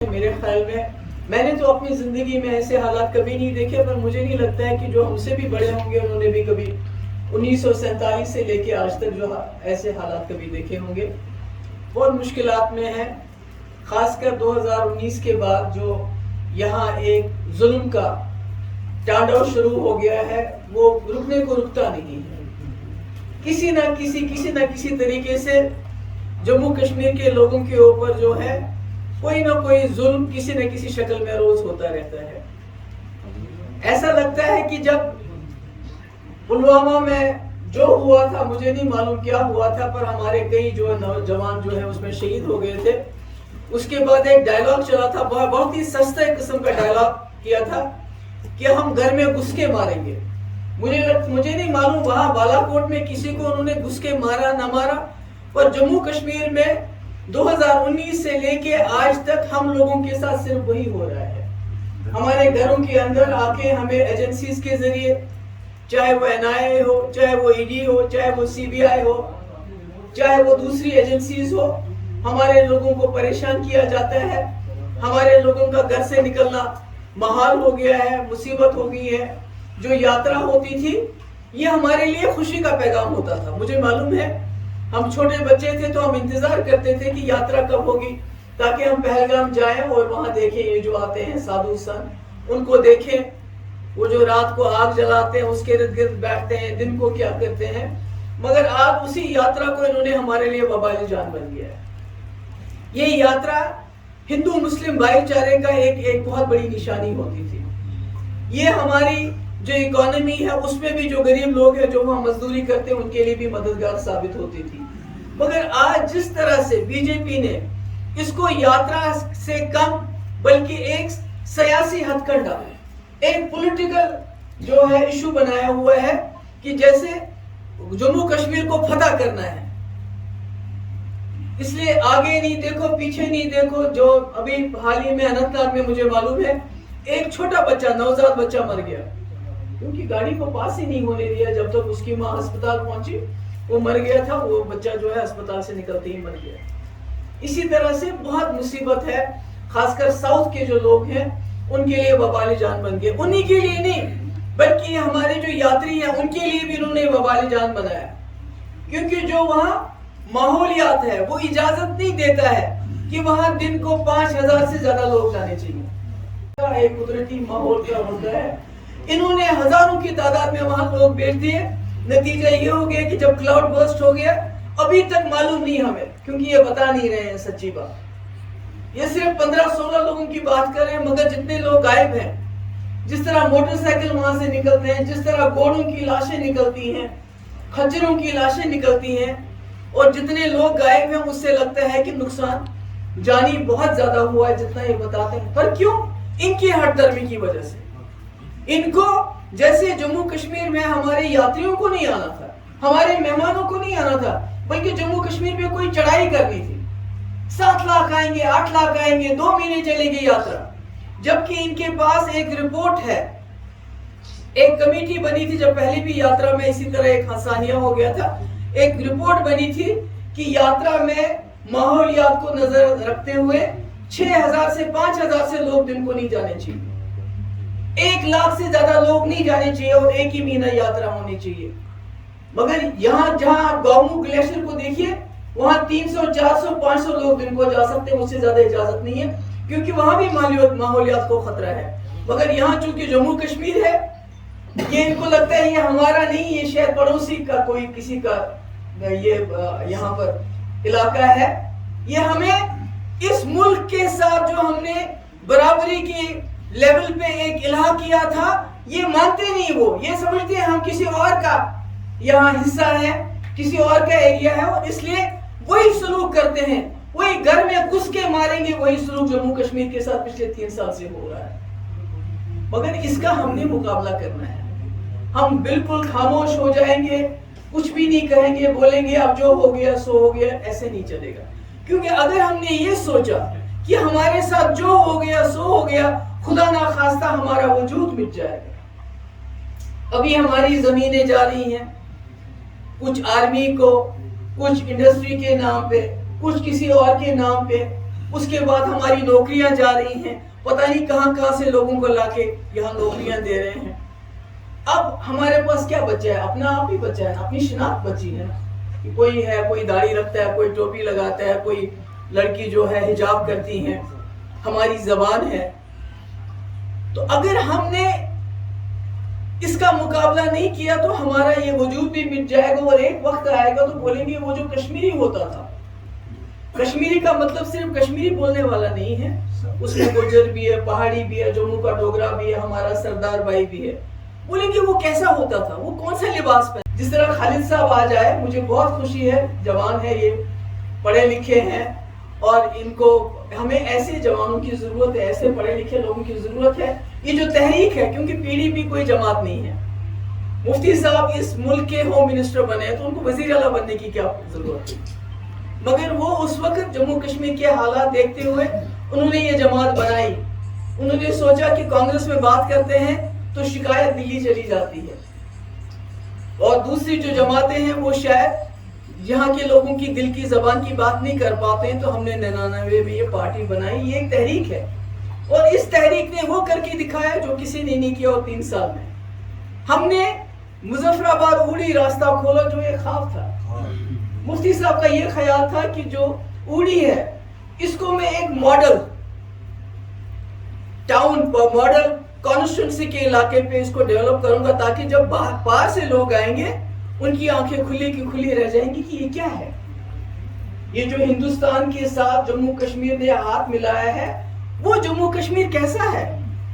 میرے خیال میں نے تو اپنی زندگی میں ایسے حالات کبھی نہیں دیکھے، پر مجھے نہیں لگتا ہے کہ جو ہم سے بھی بڑے ہوں گے انہوں نے بھی کبھی 1947 سے لے کے آج تک جو ایسے حالات کبھی دیکھے ہوں گے۔ بہت مشکلات میں ہیں، خاص کر 2019 کے بعد جو یہاں ایک ظلم کا ٹانڈو شروع ہو گیا ہے، وہ رکنے کو رکتا نہیں ہے۔ کسی نہ کسی طریقے سے جموں کشمیر کے لوگوں کے اوپر جو ہے کوئی نہ کوئی ظلم کسی نہ کسی شکل میں روز ہوتا رہتا ہے۔ ایسا لگتا ہے کہ جب پلوامہ میں جو ہوا تھا، مجھے نہیں معلوم کیا ہوا تھا، پر ہمارے کئی جو نوجوان جو ہے اس میں شہید ہو گئے تھے۔ اس کے بعد ایک ڈائلاگ چلا تھا، بہت ہی سستے قسم کا ڈائلاگ کیا تھا کہ ہم گھر میں گھس کے ماریں گے۔ مجھے نہیں معلوم وہاں بالا کوٹ میں کسی کو انہوں نے گھس کے مارا نہ مارا، پر جموں کشمیر میں 2019 سے لے کے آج تک ہم لوگوں کے ساتھ صرف وہی ہو رہا ہے۔ ہمارے گھروں کے اندر آ کے ہمیں ایجنسیز کے ذریعے، چاہے وہ NIA ہو، چاہے وہ ED ہو، چاہے وہ CBI ہو، چاہے وہ دوسری ایجنسیز ہو، ہمارے لوگوں کو پریشان کیا جاتا ہے۔ ہمارے لوگوں کا گھر سے نکلنا محال ہو گیا ہے، مصیبت ہو گئی ہے۔ جو یاترا ہوتی تھی یہ ہمارے لیے خوشی کا پیغام ہوتا تھا۔ مجھے معلوم ہے ہم چھوٹے بچے تھے تو ہم انتظار کرتے تھے کہ یاترا کب ہوگی تاکہ ہم پہلگام جائیں اور وہاں دیکھیں یہ جو آتے ہیں سادھو سنت، ان کو دیکھیں، وہ جو رات کو آگ جلاتے ہیں اس کے ارد گرد بیٹھتے ہیں، دن کو کیا کرتے ہیں۔ مگر آج اسی یاترا کو انہوں نے ہمارے لیے وبال جان بن گیا ہے۔ یہ یاترا ہندو مسلم بھائی چارے کا ایک بہت بڑی نشانی ہوتی تھی۔ یہ ہماری جو اکانومی ہے اس میں بھی جو غریب لوگ ہیں جو وہاں مزدوری کرتے ہیں ان کے لیے بھی مددگار ثابت ہوتی تھی۔ مگر آج جس طرح سے BJP نے اس کو یاترا سے کم بلکہ ایک سیاسی ہتھ کنڈا، ایک پولیٹیکل جو ہے ایشو بنایا ہوا ہے کہ جیسے جموں کشمیر کو فتح کرنا ہے، اس لیے آگے نہیں دیکھو پیچھے نہیں دیکھو۔ جو ابھی حال ہی میں اننت ناگ میں مجھے معلوم ہے ایک چھوٹا بچہ، نوزاد بچہ مر گیا کیونکہ گاڑی کو پاس ہی نہیں ہونے دیا، جب تک اس کی ماں ہسپتال پہنچی وہ مر گیا تھا۔ وہ بچہ جو ہے ہسپتال سے نکلتے ہی مر گیا۔ اسی طرح سے بہت مصیبت ہے، خاص کر ساؤتھ کے جو لوگ ہیں ان کے لیے وبال جان بن گئے۔ انہی کے لیے نہیں بلکہ ہمارے جو یاتری ہیں ان کے لیے بھی انہوں نے وبال جان بنایا، کیونکہ جو وہاں ماحولیات ہے وہ اجازت نہیں دیتا ہے کہ وہاں دن کو 5000 سے زیادہ لوگ جانے چاہیے۔ ایک قدرتی ماحول کا ہوتا ہے، انہوں نے ہزاروں کی تعداد میں وہاں لوگ بھیج دیے۔ نتیجہ یہ ہو گیا کہ جب کلاؤڈ برسٹ ہو گیا، ابھی تک معلوم نہیں ہمیں، کیونکہ یہ بتا نہیں رہے ہیں سچی بات۔ یہ صرف 15-16 لوگوں کی بات کر رہے ہیں، مگر جتنے لوگ غائب ہیں، جس طرح موٹر سائیکل وہاں سے نکلتے ہیں، جس طرح گھوڑوں کی لاشیں نکلتی ہیں، خچروں کی لاشیں نکلتی ہیں، اور جتنے لوگ غائب ہیں اس سے لگتا ہے کہ نقصان جانی بہت زیادہ ہوا ہے جتنا یہ بتاتے ہیں۔ پر کیوں؟ ان کی ہٹ درمی کی وجہ سے۔ ان کو جیسے جموں کشمیر میں ہمارے یاتریوں کو نہیں آنا تھا، ہمارے مہمانوں کو نہیں آنا تھا، بلکہ جموں کشمیر میں کوئی چڑھائی کرنی تھی، 7 لاکھ آئیں گے، 8 لاکھ آئیں گے، 2 مہینے چلے گی یاترا۔ جبکہ ان کے پاس ایک رپورٹ ہے، ایک کمیٹی بنی تھی جب پہلی بھی یاترا میں اسی طرح ایک حسانیہ ہو گیا تھا، ایک رپورٹ بنی تھی کہ یاترا میں ماحولیات کو نظر رکھتے ہوئے 6000 سے 5000 سے لوگ دن کو نہیں جانے چاہیے، 1 لاکھ سے زیادہ لوگ نہیں جانے چاہیے اور ایک ہی مہینہ یاترا ہونی چاہیے۔ مگر یہاں جہاں آپ گاؤں گلیشیر کو دیکھیے، وہاں 300 400 500 لوگ دن کو جا سکتے ہیں، اس سے زیادہ اجازت نہیں ہے، کیونکہ وہاں بھی ماحولیات کو خطرہ ہے۔ مگر یہاں چونکہ جموں کشمیر ہے، یہ ان کو لگتا ہے یہ ہمارا نہیں، یہ شاید پڑوسی کا کوئی کسی کا یہ یہاں پر علاقہ ہے۔ یہ ہمیں اس ملک کے ساتھ جو ہم نے برابری کی لیول پہ ایک الہا کیا تھا، یہ مانتے نہیں، وہ یہ سمجھتے ہیں ہم کسی اور کا یہاں حصہ ہے، کسی اور کا ایریا ہے، اور اس لیے وہی سلوک کرتے ہیں، وہی گھر میں گھس کے ماریں گے۔ وہی سلوک جموں کشمیر کے ساتھ پچھلے 3 سال سے ہو رہا ہے۔ مگر اس کا ہم نے مقابلہ کرنا ہے۔ ہم بالکل خاموش ہو جائیں گے، کچھ بھی نہیں کہیں گے، بولیں گے اب جو ہو گیا سو ہو گیا، ایسے نہیں چلے گا۔ کیونکہ اگر ہم نے یہ سوچا کہ ہمارے ساتھ جو ہو گیا سو ہو گیا، خدا نہ خواستہ ہمارا وجود مٹ جائے گا۔ ابھی ہماری زمینیں جا رہی ہیں، کچھ آرمی کو، کچھ انڈسٹری کے نام پہ، کچھ کسی اور کے نام پہ۔ اس کے بعد ہماری نوکریاں جا رہی ہیں، پتہ نہیں کہاں کہاں سے لوگوں کو لا کے یہاں نوکریاں دے رہے ہیں۔ اب ہمارے پاس کیا بچا ہے؟ اپنا آپ ہی بچا ہے، اپنی شناخت بچی ہے کہ کوئی ہے، کوئی داڑھی رکھتا ہے، کوئی ٹوپی لگاتا ہے، کوئی لڑکی جو ہے حجاب کرتی ہیں، ہماری زبان ہے۔ تو اگر ہم نے اس کا مقابلہ نہیں کیا تو ہمارا یہ وجود بھی مٹ جائے گا، اور ایک وقت آئے گا تو بولیں گے وہ جو کشمیری ہوتا تھا۔ کشمیری کا مطلب صرف کشمیری بولنے والا نہیں ہے، اس میں گجر بھی ہے، پہاڑی بھی ہے، جموں کا ڈوگرا بھی ہے، ہمارا سردار بھائی بھی ہے۔ بولیں گے وہ کیسا ہوتا تھا، وہ کون سا لباس پہن۔ جس طرح خالد صاحب آج آئے، مجھے بہت خوشی ہے، جوان ہے یہ، پڑھے لکھے ہیں، اور ان کو ہمیں ایسے جوانوں کی ضرورت ہے، ایسے پڑھے لکھے لوگوں کی ضرورت ہے۔ یہ جو تحریک ہے، کیونکہ PDP کوئی جماعت نہیں ہے، مفتی صاحب اس ملک کے ہوم منسٹر بنے تو ان کو وزیر اعلیٰ بننے کی کیا ضرورت ہے؟ مگر وہ اس وقت جموں کشمیر کے حالات دیکھتے ہوئے انہوں نے یہ جماعت بنائی۔ انہوں نے سوچا کہ کانگریس میں بات کرتے ہیں تو شکایت دلی چلی جاتی ہے، اور دوسری جو جماعتیں ہیں وہ شاید یہاں کے لوگوں کی دل کی زبان کی بات نہیں کر پاتے ہیں، تو ہم نے 99 میں یہ پارٹی بنائی۔ یہ ایک تحریک ہے، اور اس تحریک نے وہ کر کے دکھایا جو کسی نے نہیں کیا، اور 3 سال میں ہم نے مظفر آباد اوڑی راستہ کھولا، جو ایک خواب تھا۔ مفتی صاحب کا یہ خیال تھا کہ جو اوڑی ہے اس کو میں ایک ماڈل ٹاؤن، ماڈل کانسٹیٹوئنسی کے علاقے پہ اس کو ڈیولپ کروں گا، تاکہ جب باہر سے لوگ آئیں گے ان کی آنکھیں کھلی کی کھلی رہ جائیں گی کہ یہ کیا ہے، یہ جو ہندوستان کے ساتھ جموں کشمیر نے ہاتھ ملایا ہے وہ جموں کشمیر کیسا ہے،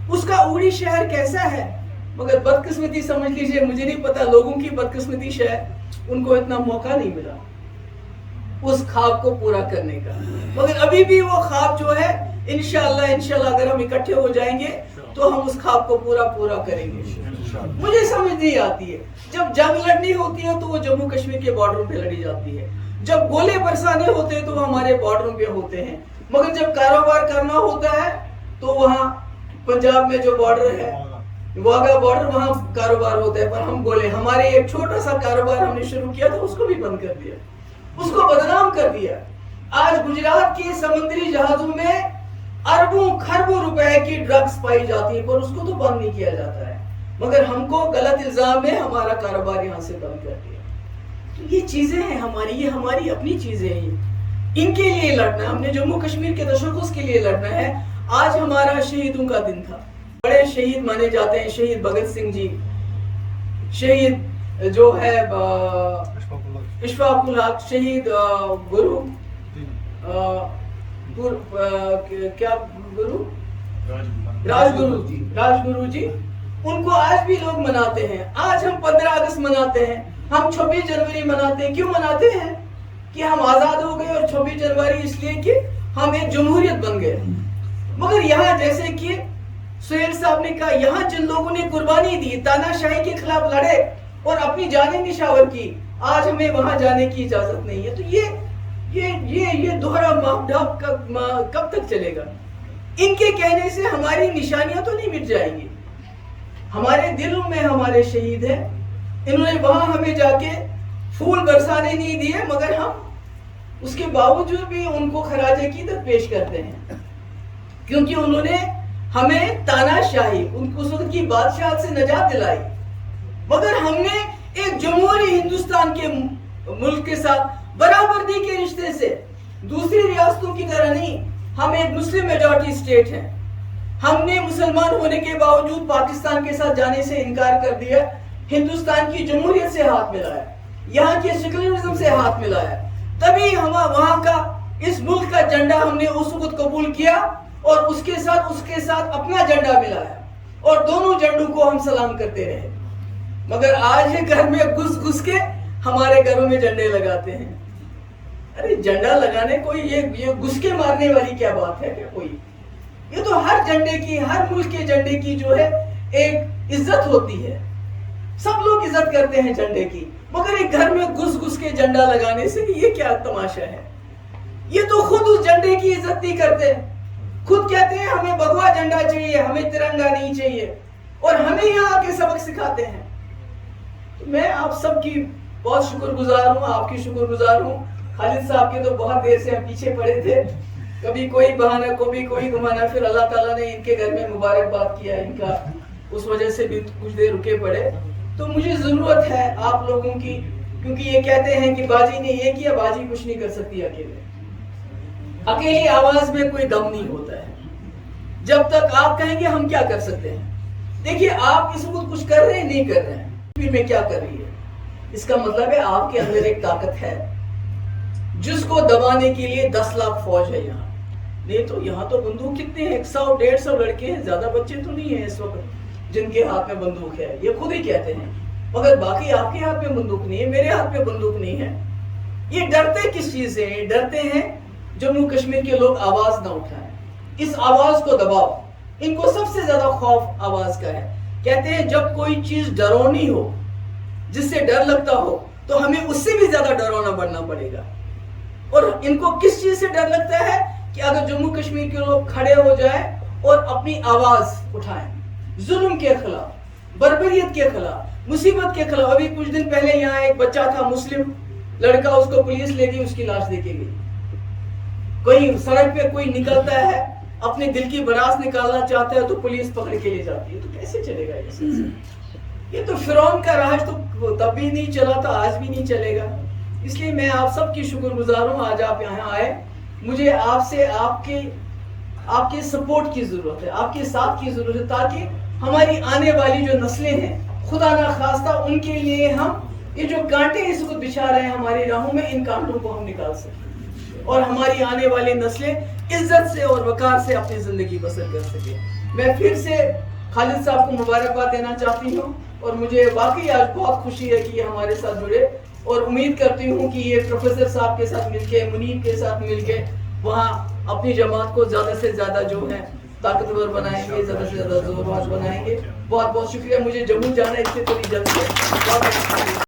اس کا اوڑی شہر کیسا ہے۔ مگر بدقسمتی سمجھ لیجئے، مجھے نہیں پتا لوگوں کی بدقسمتی شاید ان کو اتنا موقع نہیں ملا اس خواب کو پورا کرنے کا۔ مگر ابھی بھی وہ خواب جو ہے انشاءاللہ اگر ہم اکٹھے ہو جائیں گے تو ہم اس خواب کو پورا کریں گے۔ مجھے سمجھ نہیں آتی ہے، جب جنگ لڑنی ہوتی ہے تو وہ جموں کشمیر کے بارڈروں پہ لڑی جاتی ہے، جب گولے برسانے ہوتے ہیں تو وہ ہمارے بارڈروں پہ ہوتے ہیں، مگر جب کاروبار کرنا ہوتا ہے تو وہاں پنجاب میں جو بارڈر ہے، واگا بارڈر، وہاں کاروبار ہوتا ہے، پر ہم بولے ہمارے ایک چھوٹا سا کاروبار ہم نے شروع کیا تھا، اس کو بھی بند کر دیا، اس کو بدنام کر دیا۔ آج گجرات کے سمندری جہازوں میں اربوں خربوں روپے کی ڈرگز پائی جاتی ہے، پر اس کو تو بند نہیں کیا جاتا ہے، مگر ہم کو غلط الزام میں ہمارا کاروبار یہاں سے بند کر دیا۔ تو یہ چیزیں ہیں ہماری، یہ ہماری اپنی چیزیں ہیں، ان کے لیے لڑنا ہے، ہم نے جموں کشمیر کے تشخص کے لیے لڑنا ہے۔ آج ہمارا شہیدوں کا دن تھا، بڑے شہید مانے جاتے ہیں، شہید بھگت سنگھ جی، شہید جو ہے اشفاق الحق، شہید گرو راج گرو جی، ان کو آج بھی لوگ مناتے ہیں۔ آج ہم 15 اگست مناتے ہیں، ہم 26 جنوری مناتے ہیں۔ کیوں مناتے ہیں؟ کہ ہم آزاد ہو گئے، اور 26 جنوری اس لیے کہ ہم ایک جمہوریت بن گئے۔ مگر یہاں جیسے کہ سہیل صاحب نے کہا، یہاں جن لوگوں نے قربانی دی، تانا شاہی کے خلاف لڑے اور اپنی جانیں نشاور کی، آج ہمیں وہاں جانے کی اجازت نہیں ہے۔ تو یہ دوہرا ماپ کب تک چلے گا؟ ان کے کہنے سے ہماری نشانیاں تو نہیں مٹ جائیں گی، ہمارے دلوں میں ہمارے شہید ہیں۔ انہوں نے وہاں ہمیں جا کے پھول برسانے نہیں دیے، مگر ہم اس کے باوجود بھی ان کو خراج عقیدت پیش کرتے ہیں، کیونکہ انہوں نے ہمیں تانا شاہی، ان کو اس وقت کی بادشاہت سے نجات دلائی۔ مگر ہم نے ایک جمہوری ہندوستان کے ملک کے ساتھ برابردی کے رشتے سے، دوسری ریاستوں کی طرح نہیں، ہم ایک مسلم میجورٹی اسٹیٹ ہیں، ہم نے مسلمان ہونے کے باوجود پاکستان کے ساتھ جانے سے انکار کر دیا، ہندوستان کی جمہوریت سے ہاتھ ملایا، یہاں کے سیکولرزم سے ہاتھ ملایا، تبھی ہم وہاں کا اس ملک کا جھنڈا ہم نے اس وقت قبول کیا، اور اس کے ساتھ اپنا جھنڈا ملایا، اور دونوں جھنڈوں کو ہم سلام کرتے رہے۔ مگر آج یہ گھر میں گھس کے ہمارے گھروں میں جھنڈے لگاتے ہیں۔ ارے جھنڈا لگانے کوئی یہ گھس کے مارنے والی کیا بات ہے کیا کوئی؟ یہ تو ہر جھنڈے کی، ہر ملک کے جھنڈے کی جو ہے ایک عزت ہوتی ہے، سب لوگ عزت کرتے ہیں جھنڈے کی، مگر ایک گھر میں گھس کے جھنڈا لگانے سے یہ کیا تماشا ہے؟ یہ تو خود اس جھنڈے کی عزت نہیں کرتے، خود کہتے ہیں ہمیں بھگوا جھنڈا چاہیے، ہمیں ترنگا نہیں چاہیے، اور ہمیں یہاں آ کے سبق سکھاتے ہیں۔ تو میں آپ سب کی بہت شکر گزار ہوں، آپ کی شکر گزار ہوں۔ خالد صاحب کے تو بہت دیر سے ہم پیچھے پڑے تھے، کبھی کوئی بہانہ کبھی کوئی گمانا، پھر اللہ تعالیٰ نے ان کے گھر میں مبارکباد کیا ان کا، اس وجہ سے بھی کچھ دیر رکے پڑے. تو مجھے ضرورت ہے آپ لوگوں کی، کیونکہ یہ کہتے ہیں کہ باجی نے یہ کیا، باجی کچھ نہیں کر سکتی اکیلے. اکیلی آواز میں کوئی دم نہیں ہوتا ہے. جب تک آپ کہیں گے ہم کیا کر سکتے ہیں. دیکھیے آپ اس وقت کچھ کر رہے ہیں نہیں کر رہے ہیں، پھر میں کیا کر رہی ہے، اس کا مطلب ہے آپ کے اندر ایک طاقت ہے جس کو دبانے کے لیے 10 لاکھ فوج ہے یہاں. نہیں تو یہاں تو بندوق کتنے ہیں، 100 150 لڑکے ہیں، زیادہ بچے تو نہیں ہیں اس وقت جن کے ہاتھ میں بندوق ہے. یہ خود ہی کہتے ہیں، مگر باقی آپ کے ہاتھ میں بندوق نہیں ہے، میرے ہاتھ میں بندوق نہیں ہے. یہ ڈرتے کس چیز سے ہیں؟ ڈرتے ہیں جموں کشمیر کے لوگ آواز نہ اٹھائیں، اس آواز کو دباؤ. ان کو سب سے زیادہ خوف آواز کا ہے. کہتے ہیں جب کوئی چیز ڈرونی ہو، جس سے ڈر لگتا ہو، تو ہمیں اس سے بھی زیادہ ڈرونا بننا پڑے گا. اور ان کو کس چیز سے ڈر لگتا ہے کہ اگر جموں کشمیر کے لوگ کھڑے ہو جائیں اور اپنی آواز اٹھائیں ظلم کے خلاف، بربریت کے خلاف، مصیبت کے خلاف. ابھی کچھ دن پہلے یہاں ایک بچہ تھا مسلم لڑکا، اس کو پولیس لے گئی، اس کی لاش دے کے گئی. کوئی سڑک پہ کوئی نکلتا ہے اپنے دل کی بڑاس نکالنا چاہتا ہے تو پولیس پکڑ کے لے جاتی ہے. تو کیسے چلے گا یہ سلسلہ؟ یہ تو فرعون کا راج تو تب بھی نہیں چلا تھا، آج بھی نہیں چلے گا. اس لیے میں آپ سب کی شکر گزار ہوں آج آپ یہاں آئے. مجھے آپ سے آپ کے سپورٹ کی ضرورت ہے، آپ کے ساتھ کی ضرورت ہے، تاکہ ہماری آنے والی جو نسلیں ہیں خدا نہ خواستہ ان کے لیے ہم یہ جو کانٹے اس کو بچھا رہے ہیں ہماری راہوں میں، ان کانٹوں کو ہم نکال سکیں اور ہماری آنے والی نسلیں عزت سے اور وقار سے اپنی زندگی بسر کر سکیں. میں پھر سے خالد صاحب کو مبارکباد دینا چاہتی ہوں اور مجھے واقعی آج بہت خوشی ہے کہ یہ ہمارے ساتھ جڑے، اور امید کرتی ہوں کہ یہ پروفیسر صاحب کے ساتھ مل کے، منیب کے ساتھ مل کے وہاں اپنی جماعت کو زیادہ سے زیادہ جو ہے طاقتور بنائیں گے، زیادہ سے زیادہ زورباز بنائیں گے. بہت بہت شکریہ. مجھے جموں جانا ہے، اس سے تھوڑی جلدی ہے.